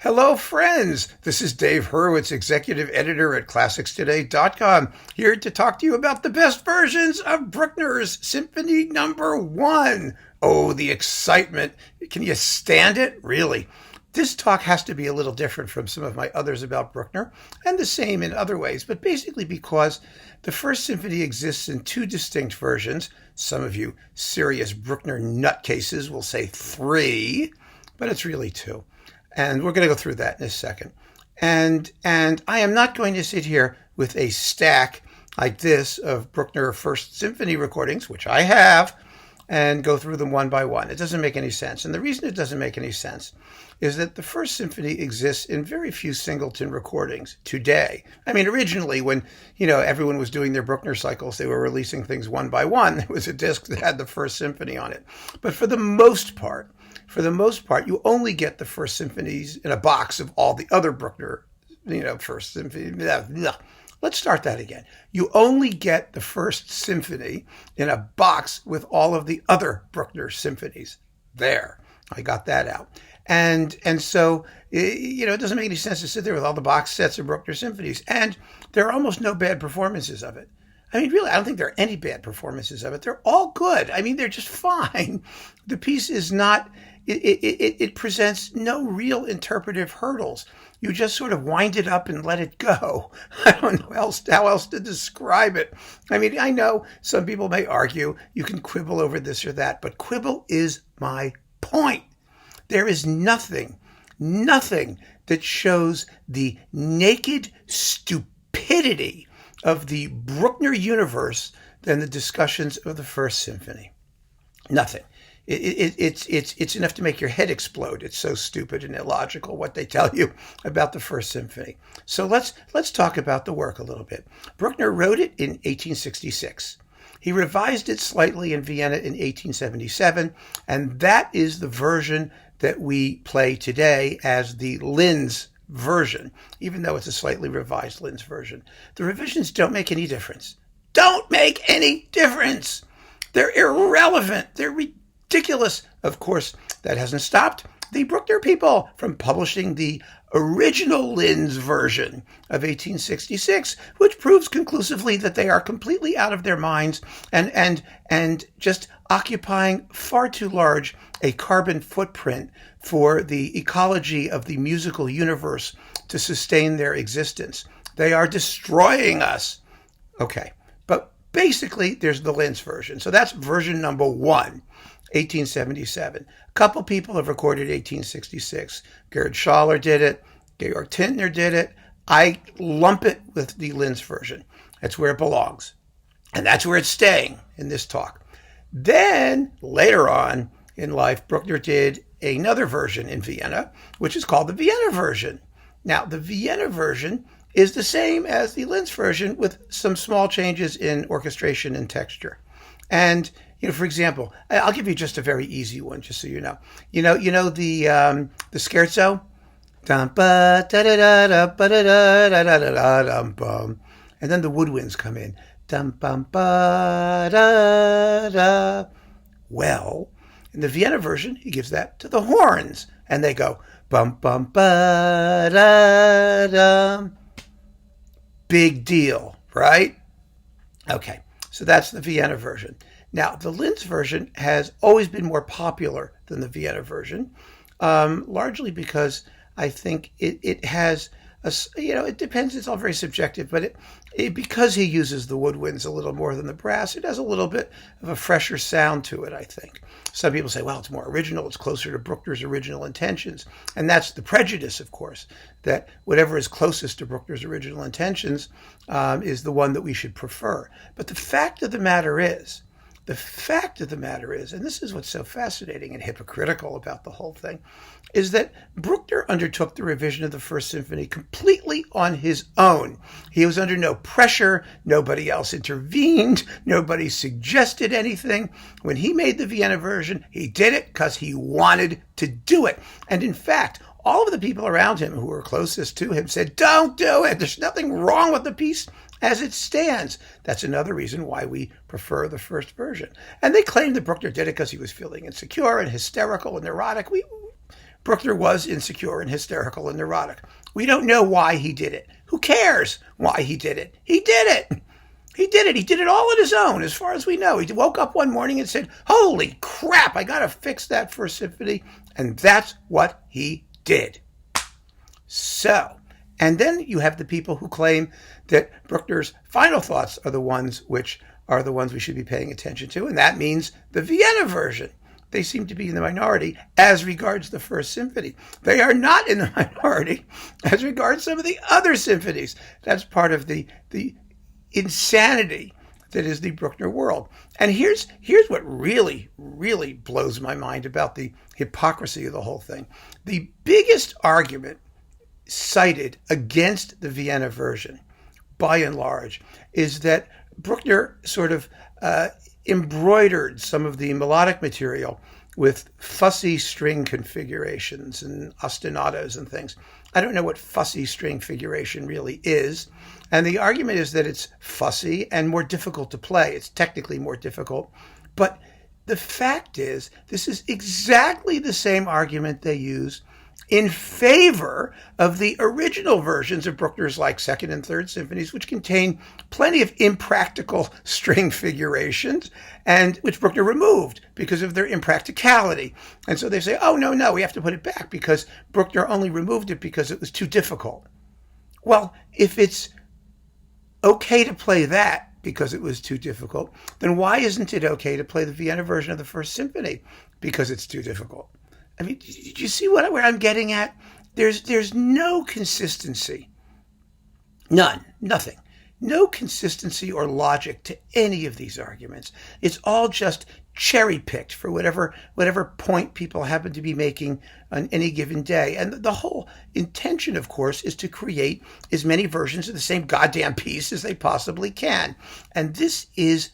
Hello, friends. This is Dave Hurwitz, executive editor at ClassicsToday.com, here to talk to you about the best versions of Bruckner's Symphony Number 1. Oh, the excitement. Can you stand it? Really? This talk has to be a little different from some of my others about Bruckner, and the same in other ways, but basically because the First Symphony exists in two distinct versions. Some of you serious Bruckner nutcases will say 3, but it's really 2. And we're going to go through that in a second. And I am not going to sit here with a stack like this of Bruckner First Symphony recordings, which I have, and go through them one by one. It doesn't make any sense. And the reason it doesn't make any sense is that the First Symphony exists in very few singleton recordings today. I mean, originally when, everyone was doing their Bruckner cycles, they were releasing things one by one. There was a disc that had the First Symphony on it. But for the most part, you only get the First Symphonies in a box of all the other Bruckner, First Symphony. Let's start that again. You only get the First Symphony in a box with all of the other Bruckner symphonies. There, I got that out. And so, it doesn't make any sense to sit there with all the box sets of Bruckner symphonies. And there are almost no bad performances of it. I mean, really, I don't think there are any bad performances of it. They're all good. I mean, they're just fine. The piece is not, it presents no real interpretive hurdles. You just sort of wind it up and let it go. I don't know how else to describe it. I mean, I know some people may argue you can quibble over this or that, but quibble is my point. There is nothing that shows the naked stupidity of the Bruckner universe than the discussions of the First Symphony. Nothing. It's enough to make your head explode. It's so stupid and illogical what they tell you about the First Symphony. So let's talk about the work a little bit. Bruckner wrote it in 1866. He revised it slightly in Vienna in 1877, and that is the version that we play today as the Linz version, even though it's a slightly revised Linz version. The revisions don't make any difference. Don't make any difference. They're irrelevant. They're ridiculous. Of course, that hasn't stopped the Bruckner people from publishing the original Linz version of 1866, which proves conclusively that they are completely out of their minds and just occupying far too large a carbon footprint for the ecology of the musical universe to sustain their existence. They are destroying us. Okay, but basically there's the Linz version. So that's version number 1, 1877. A couple people have recorded 1866. Gerd Schaller did it. Georg Tintner did it. I lump it with the Linz version. That's where it belongs. And that's where it's staying in this talk. Then, later on in life, Bruckner did another version in Vienna, which is called the Vienna version. Now, the Vienna version is the same as the Linz version with some small changes in orchestration and texture. And, for example, I'll give you just a very easy one, just so you know. You know the scherzo? And then the woodwinds come in. Well, in the Vienna version, he gives that to the horns, and they go bum bum ba da da. Big deal, right? Okay, so that's the Vienna version. Now, the Linz version has always been more popular than the Vienna version, largely because I think it has it depends. It's all very subjective, but because he uses the woodwinds a little more than the brass, it has a little bit of a fresher sound to it, I think. Some people say, well, it's more original. It's closer to Bruckner's original intentions. And that's the prejudice, of course, that whatever is closest to Bruckner's original intentions is the one that we should prefer. But the fact of the matter is, and this is what's so fascinating and hypocritical about the whole thing, is that Bruckner undertook the revision of the First Symphony completely on his own. He was under no pressure. Nobody else intervened. Nobody suggested anything. When he made the Vienna version, he did it because he wanted to do it. And in fact, all of the people around him who were closest to him said, don't do it. There's nothing wrong with the piece as it stands. That's another reason why we prefer the first version. And they claimed that Bruckner did it because he was feeling insecure and hysterical and neurotic. Bruckner was insecure and hysterical and neurotic. We don't know why he did it. Who cares why he did it? He did it. He did it. He did it all on his own, as far as we know. He woke up one morning and said, holy crap, I got to fix that First Symphony. And that's what he did. So, and then you have the people who claim that Bruckner's final thoughts are the ones which are the ones we should be paying attention to, and that means the Vienna version. They seem to be in the minority as regards the First Symphony. They are not in the minority as regards some of the other symphonies. That's part of the insanity that is the Bruckner world. And here's what really, really blows my mind about the hypocrisy of the whole thing. The biggest argument cited against the Vienna version, by and large, is that Bruckner sort of embroidered some of the melodic material with fussy string configurations and ostinatos and things. I don't know what fussy string figuration really is. And the argument is that it's fussy and more difficult to play. It's technically more difficult. But the fact is, this is exactly the same argument they use in favor of the original versions of Bruckner's like Second and Third Symphonies, which contain plenty of impractical string figurations, and which Bruckner removed because of their impracticality. And so they say, oh, no, we have to put it back because Bruckner only removed it because it was too difficult. Well, if it's okay to play that because it was too difficult, then why isn't it okay to play the Vienna version of the First Symphony because it's too difficult? I mean, do you see where I'm getting at? There's no consistency. Nothing. No consistency or logic to any of these arguments. It's all just cherry-picked for whatever point people happen to be making on any given day. And the whole intention, of course, is to create as many versions of the same goddamn piece as they possibly can. And this is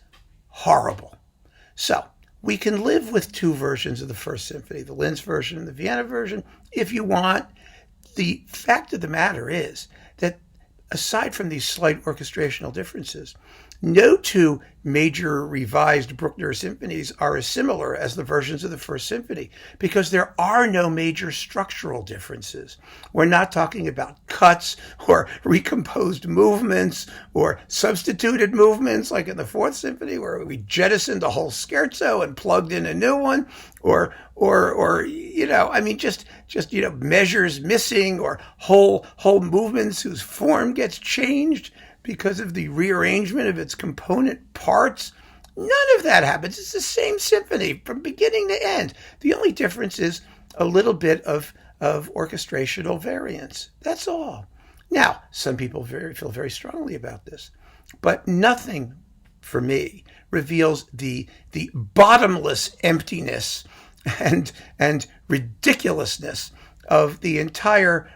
horrible. So, we can live with two versions of the First Symphony, the Linz version and the Vienna version, if you want. The fact of the matter is that aside from these slight orchestrational differences, no two major revised Bruckner symphonies are as similar as the versions of the First Symphony because there are no major structural differences. We're not talking about cuts or recomposed movements or substituted movements like in the Fourth Symphony where we jettisoned the whole scherzo and plugged in a new one or measures missing or whole movements whose form gets changed because of the rearrangement of its component parts. None of that happens. It's the same symphony from beginning to end. The only difference is a little bit of orchestrational variance. That's all. Now, some people feel very strongly about this, but nothing, for me, reveals the bottomless emptiness and ridiculousness of the entire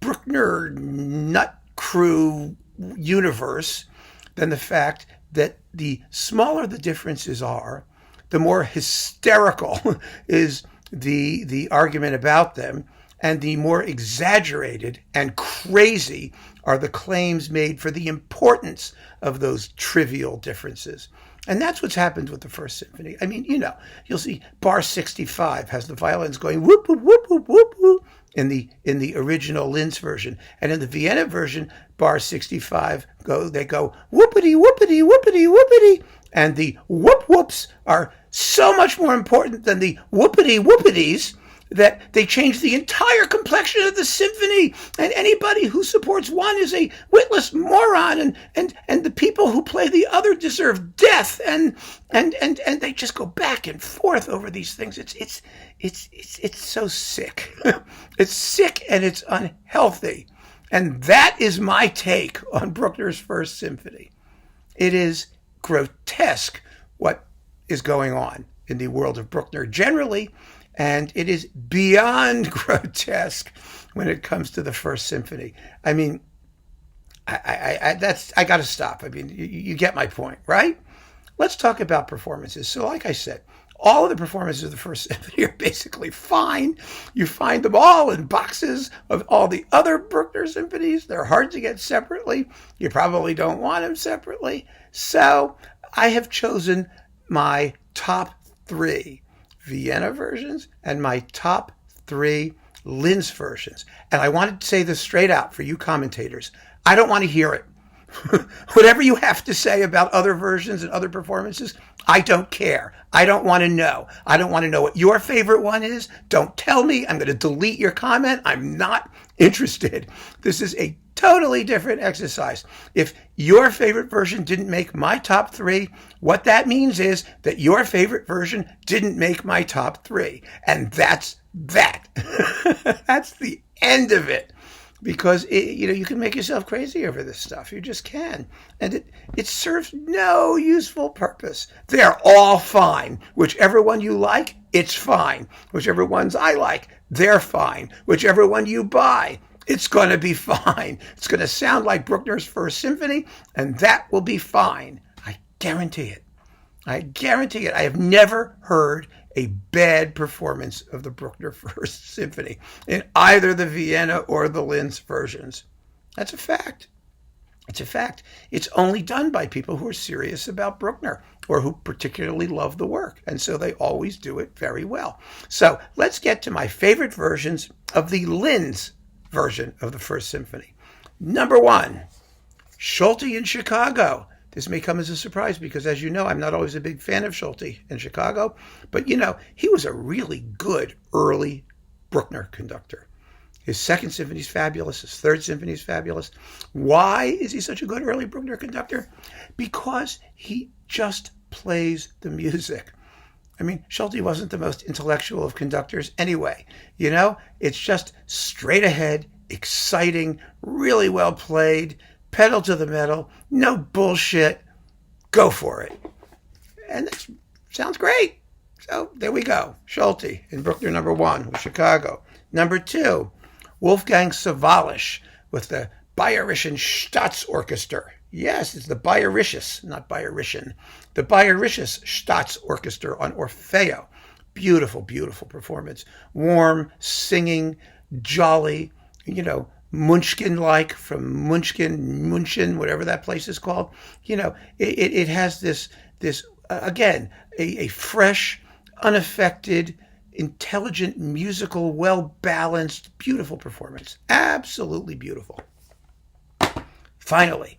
Bruckner nut crew universe than the fact that the smaller the differences are, the more hysterical is the argument about them, and the more exaggerated and crazy are the claims made for the importance of those trivial differences. And that's what's happened with the First Symphony. I mean, you'll see bar 65 has the violins going whoop, whoop, whoop, whoop, whoop, whoop in the original Linz version. And in the Vienna version, bar 65 they go whoopity, whoopity, whoopity, whoopity. And the whoop whoops are so much more important than the whoopity whoopities that they change the entire complexion of the symphony, and anybody who supports one is a witless moron, and the people who play the other deserve death, and they just go back and forth over these things. It's so sick. It's sick and it's unhealthy, and that is my take on Bruckner's First Symphony. It is grotesque what is going on in the world of Bruckner generally. And it is beyond grotesque when it comes to the First Symphony. I mean, I got to stop. I mean, you get my point, right? Let's talk about performances. So like I said, all of the performances of the First Symphony are basically fine. You find them all in boxes of all the other Bruckner symphonies. They're hard to get separately. You probably don't want them separately. So I have chosen my top 3 Vienna versions and my top 3 Linz versions. And I wanted to say this straight out for you commentators. I don't want to hear it. Whatever you have to say about other versions and other performances, I don't care. I don't want to know. I don't want to know what your favorite one is. Don't tell me. I'm going to delete your comment. I'm not interested. This is a totally different exercise. If your favorite version didn't make my top 3, what that means is that your favorite version didn't make my top 3. And that's that. That's the end of it. Because you can make yourself crazy over this stuff. You just can. And it serves no useful purpose. They're all fine. Whichever one you like, it's fine. Whichever ones I like, they're fine. Whichever one you buy, it's going to be fine. It's going to sound like Bruckner's First Symphony, and that will be fine. I guarantee it. I guarantee it. I have never heard a bad performance of the Bruckner First Symphony in either the Vienna or the Linz versions. That's a fact. It's a fact. It's only done by people who are serious about Bruckner or who particularly love the work. And so they always do it very well. So let's get to my favorite versions of the Linz version of the First Symphony. Number 1, Schulte in Chicago. This may come as a surprise because, as you know, I'm not always a big fan of Schulte in Chicago. But, he was a really good early Bruckner conductor. His Second Symphony is fabulous. His Third Symphony is fabulous. Why is he such a good early Bruckner conductor? Because he just plays the music. I mean, Schulte wasn't the most intellectual of conductors anyway. It's just straight ahead, exciting, really well played, pedal to the metal, no bullshit, go for it. And that sounds great. So there we go. Schulte in Bruckner number 1 with Chicago. Number 2, Wolfgang Sawallisch with the Bayerischen Staatsorchester. Yes, it's the Bayerisches, not Bayerischen. The Bayerisches Staatsorchester on Orfeo. Beautiful, beautiful performance. Warm, singing, jolly, Munchkin-like from Munchen, whatever that place is called. It has this again, a fresh, unaffected, intelligent, musical, well-balanced, beautiful performance. Absolutely beautiful. Finally,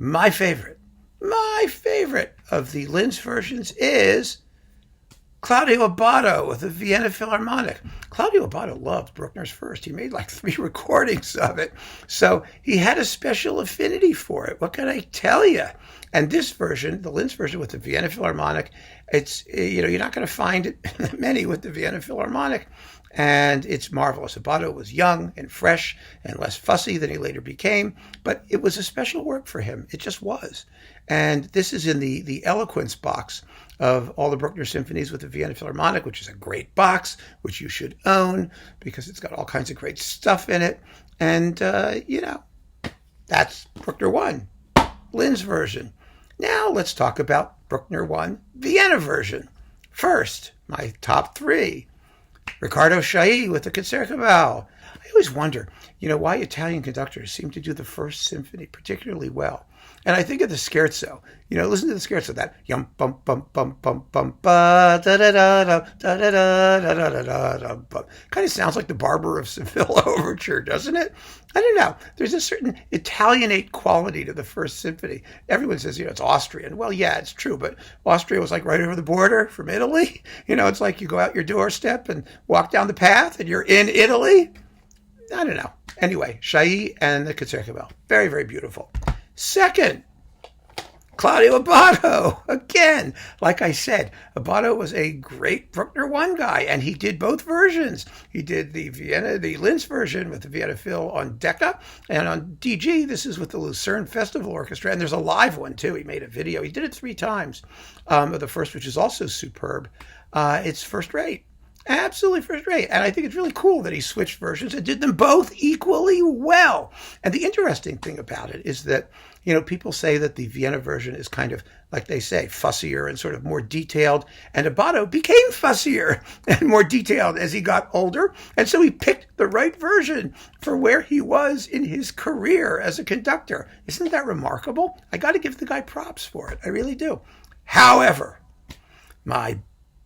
my favorite of the Linz versions is Claudio Abbado with the Vienna Philharmonic. Claudio Abbado loved Bruckner's First. He made like 3 recordings of it. So he had a special affinity for it. What can I tell you? And this version, the Linz version with the Vienna Philharmonic, it's, you're not going to find it many with the Vienna Philharmonic. And it's marvelous. Abbado was young and fresh and less fussy than he later became, but it was a special work for him. It just was. And this is in the Eloquence box of all the Bruckner symphonies with the Vienna Philharmonic, which is a great box, which you should own because it's got all kinds of great stuff in it. And, that's Bruckner 1, Linz version. Now let's talk about Bruckner 1, Vienna version. First, my top 3. Riccardo Chailly with the Concertgebouw. I always wonder, why Italian conductors seem to do the First Symphony particularly well. And I think of the scherzo. Listen to the scherzo, that yum bum bum bum bum bum ba da da da da da da da da da da da. Kind of sounds like the Barber of Seville overture, doesn't it? I don't know. There's a certain Italianate quality to the First Symphony. Everyone says, it's Austrian. Well, yeah, it's true, but Austria was like right over the border from Italy. It's like you go out your doorstep and walk down the path and you're in Italy. I don't know. Anyway, Chailly and the Concertgebouw. Very, very beautiful. Second, Claudio Abbado. Again, like I said, Abbado was a great Bruckner 1 guy, and he did both versions. He did the Linz version with the Vienna Phil on Decca, and on DG, this is with the Lucerne Festival Orchestra, and there's a live one, too. He made a video. He did it 3 times. The first, which is also superb. It's first rate. Absolutely first rate. And I think it's really cool that he switched versions and did them both equally well. And the interesting thing about it is that, people say that the Vienna version is kind of, like they say, fussier and sort of more detailed. And Abbado became fussier and more detailed as he got older. And so he picked the right version for where he was in his career as a conductor. Isn't that remarkable? I got to give the guy props for it. I really do. However, my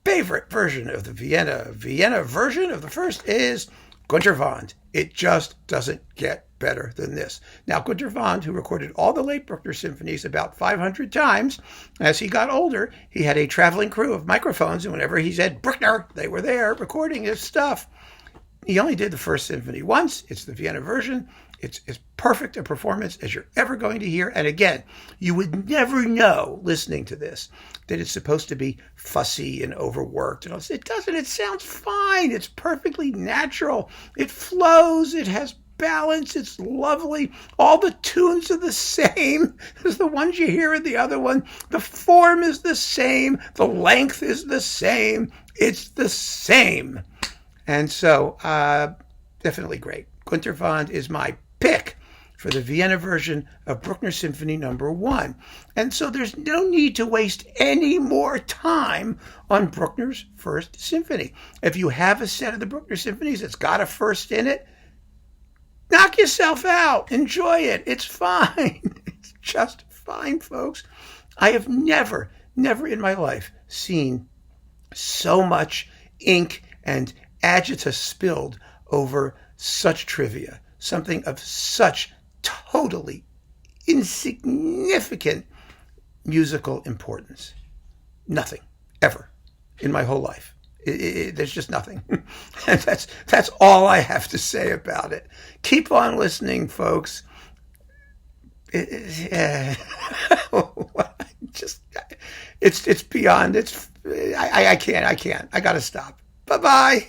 favorite version of the Vienna version of the first is Günter Wand. It just doesn't get better than this. Now, Günter Wand, who recorded all the late Bruckner symphonies about 500 times, as he got older, he had a traveling crew of microphones, and whenever he said Bruckner, they were there recording his stuff. He only did the first symphony once. It's the Vienna version. It's as perfect a performance as you're ever going to hear. And again, you would never know, listening to this, that it's supposed to be fussy and overworked. And it doesn't. It sounds fine. It's perfectly natural. It flows. It has balance. It's lovely. All the tunes are the same as the ones you hear in the other one. The form is the same. The length is the same. It's the same. And so, definitely great. Günter Wand is my pick for the Vienna version of Bruckner Symphony No. 1. And so there's no need to waste any more time on Bruckner's First Symphony. If you have a set of the Bruckner Symphonies that's got a first in it, knock yourself out. Enjoy it. It's fine. It's just fine, folks. I have never in my life seen so much ink and agita spilled over such trivia, something of such totally insignificant musical importance. Nothing, ever, in my whole life. There's just nothing. And that's all I have to say about it. Keep on listening, folks. It's beyond, I can't. I got to stop. Bye-bye.